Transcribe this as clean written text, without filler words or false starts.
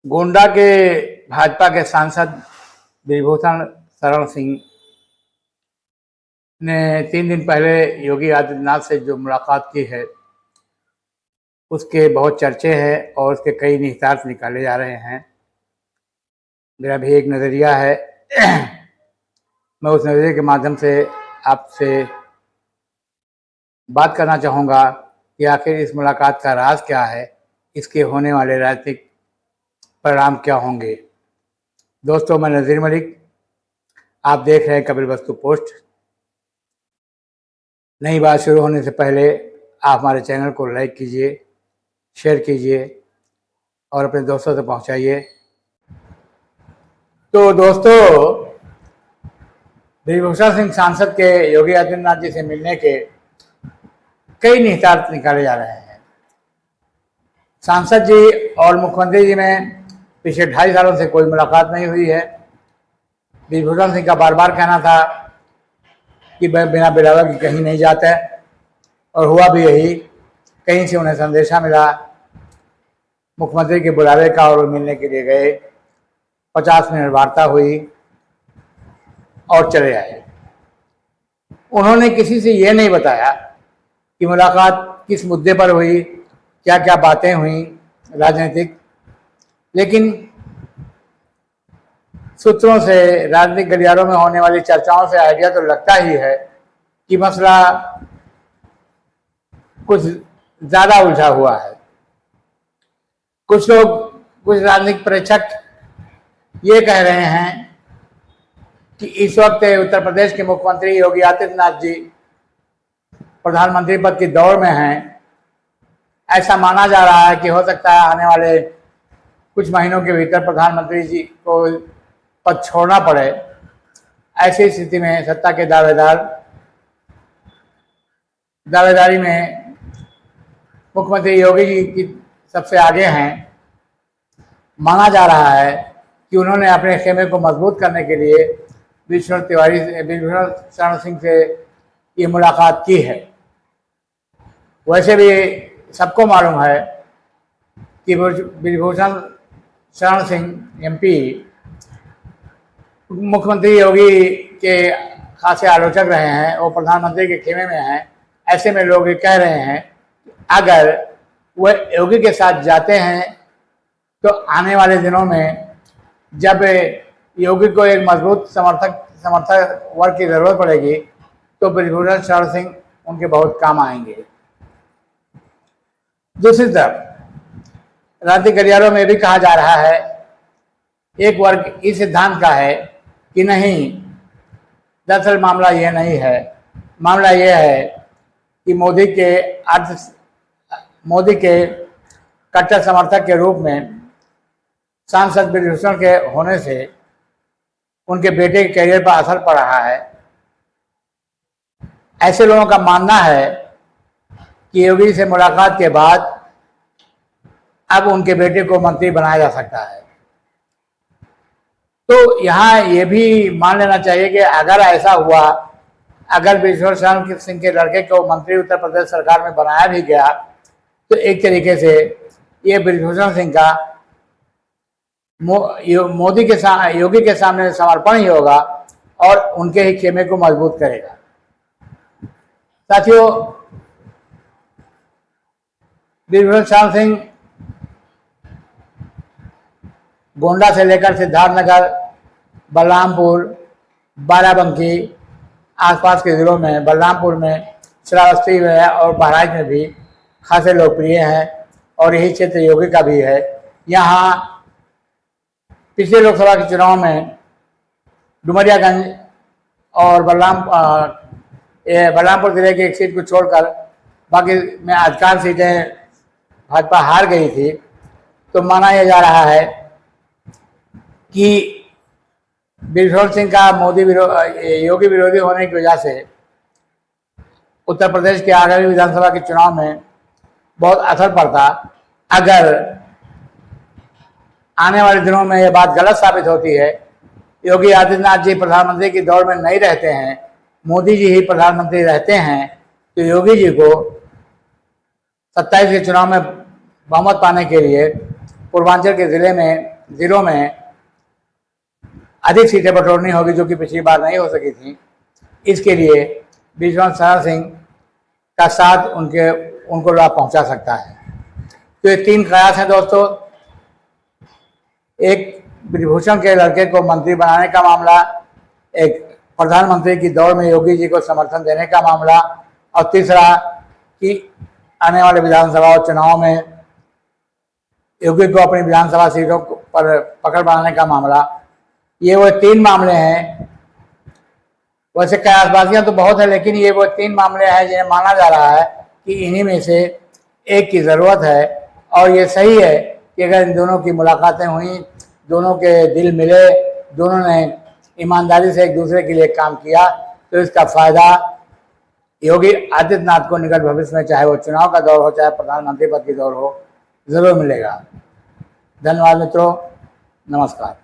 गोंडा के भाजपा के सांसद ब्रिजभूषण शरण सिंह ने 3 दिन पहले योगी आदित्यनाथ से जो मुलाकात की है उसके बहुत चर्चे हैं और उसके कई निहितार्थ निकाले जा रहे हैं। मेरा भी एक नज़रिया है मैं उस नज़रिए के माध्यम से आपसे बात करना चाहूँगा कि आखिर इस मुलाकात का राज क्या है, इसके होने वाले राजनीतिक परिणाम क्या होंगे। दोस्तों, मैं नज़ीर मलिक, आप देख रहे हैं कपिलवस्तु पोस्ट। नई बात शुरू होने से पहले आप हमारे चैनल को लाइक कीजिए, शेयर कीजिए और अपने दोस्तों तक पहुंचाइए। तो दोस्तों, ब्रिजभूषण सिंह सांसद के योगी आदित्यनाथ जी से मिलने के कई निहितार्थ निकाले जा रहे हैं। सांसद जी और मुख्यमंत्री जी में पिछले 2.5 सालों से कोई मुलाकात नहीं हुई है। ब्रिजभूषण सिंह का बार बार कहना था कि बिना बुलावे के कहीं नहीं जाता है, और हुआ भी यही। कहीं से उन्हें संदेशा मिला मुख्यमंत्री के बुलावे का और वो मिलने के लिए गए। 50 मिनट वार्ता हुई और चले आए। उन्होंने किसी से ये नहीं बताया कि मुलाकात किस मुद्दे पर हुई, क्या क्या बातें हुई राजनीतिक। लेकिन सूत्रों से, राजनीतिक गलियारों में होने वाली चर्चाओं से आइडिया तो लगता ही है कि मसला कुछ ज्यादा उलझा हुआ है। कुछ लोग, कुछ राजनीतिक प्रेक्षक ये कह रहे हैं कि इस वक्त उत्तर प्रदेश के मुख्यमंत्री योगी आदित्यनाथ जी प्रधानमंत्री पद की दौड़ में हैं। ऐसा माना जा रहा है कि हो सकता है आने वाले कुछ महीनों के भीतर प्रधानमंत्री जी को पद छोड़ना पड़े। ऐसी स्थिति में सत्ता के दावेदारी में मुख्यमंत्री योगी जी की सबसे आगे हैं। माना जा रहा है कि उन्होंने अपने खेमे को मजबूत करने के लिए ब्रिजभूषण शरण सिंह से ये मुलाकात की है। वैसे भी सबको मालूम है कि ब्रिजभूषण शरण सिंह एमपी मुख्यमंत्री योगी के खासे आलोचक रहे हैं, वो प्रधानमंत्री के खेमे में हैं। ऐसे में लोग ये कह रहे हैं अगर वह योगी के साथ जाते हैं तो आने वाले दिनों में जब योगी को एक मजबूत समर्थक वर्ग की जरूरत पड़ेगी तो ब्रिजभूषण शरण सिंह उनके बहुत काम आएंगे। दूसरी तरफ राजनीतिक गलियारों में भी कहा जा रहा है, एक वर्ग इस सिद्धांत का है कि नहीं, दरअसल मामला ये नहीं है। मामला ये है कि मोदी के कट्टर समर्थक के रूप में सांसद ब्रिजभूषण के होने से उनके बेटे के करियर पर असर पड़ रहा है। ऐसे लोगों का मानना है कि योगी से मुलाकात के बाद अब उनके बेटे को मंत्री बनाया जा सकता है। तो यहाँ ये भी मान लेना चाहिए कि अगर ऐसा हुआ, अगर ब्रिजभूषण सिंह के लड़के को मंत्री उत्तर प्रदेश सरकार में बनाया भी गया तो एक तरीके से ये ब्रिजभूषण सिंह का योगी के सामने समर्पण ही होगा और उनके ही खेमे को मजबूत करेगा। साथियों, ब्रिजभूषण शरण सिंह गोंडा से लेकर सिद्धार्थनगर, बलरामपुर, बाराबंकी आसपास के जिलों में, बलरामपुर में, श्रावस्ती में और बहराइच में भी खासे लोकप्रिय हैं और यही क्षेत्र योगी का भी है। यहाँ पिछले लोकसभा के चुनाव में डुमरियागंज और बलरामपुर जिले की एक सीट को छोड़कर बाकी में अधिकांश सीटें भाजपा हार गई थी। तो माना यह जा रहा है कि ब्रिजभूषण सिंह का योगी विरोधी होने की वजह से उत्तर प्रदेश के आगामी विधानसभा के चुनाव में बहुत असर पड़ता। अगर आने वाले दिनों में यह बात गलत साबित होती है, योगी आदित्यनाथ जी प्रधानमंत्री की दौड़ में नहीं रहते हैं, मोदी जी ही प्रधानमंत्री रहते हैं, तो योगी जी को 27 के चुनाव में बहुमत पाने के लिए पूर्वांचल के जिलों में अधिक सीटें बटोरनी होगी, जो कि पिछली बार नहीं हो सकी थी। इसके लिए विजयवंत सहन सिंह का साथ उनको लाभ पहुंचा सकता है। तो ये 3 कयास हैं दोस्तों। एक ब्रिजभूषण के लड़के को मंत्री बनाने का मामला, एक प्रधानमंत्री की दौड़ में योगी जी को समर्थन देने का मामला, और तीसरा कि आने वाले विधानसभा चुनाव में योगी को अपनी विधानसभा सीटों पर पकड़ बनाने का मामला। ये वो 3 मामले हैं। वैसे कयासबाजियां तो बहुत है, लेकिन ये वो 3 मामले हैं जिन्हें माना जा रहा है कि इन्हीं में से एक की ज़रूरत है। और ये सही है कि अगर इन दोनों की मुलाकातें हुई, दोनों के दिल मिले, दोनों ने ईमानदारी से एक दूसरे के लिए काम किया, तो इसका फ़ायदा योगी आदित्यनाथ को निकट भविष्य में, चाहे वो चुनाव का दौर हो, चाहे प्रधानमंत्री पद की दौर हो, ज़रूर मिलेगा। धन्यवाद मित्रों, नमस्कार।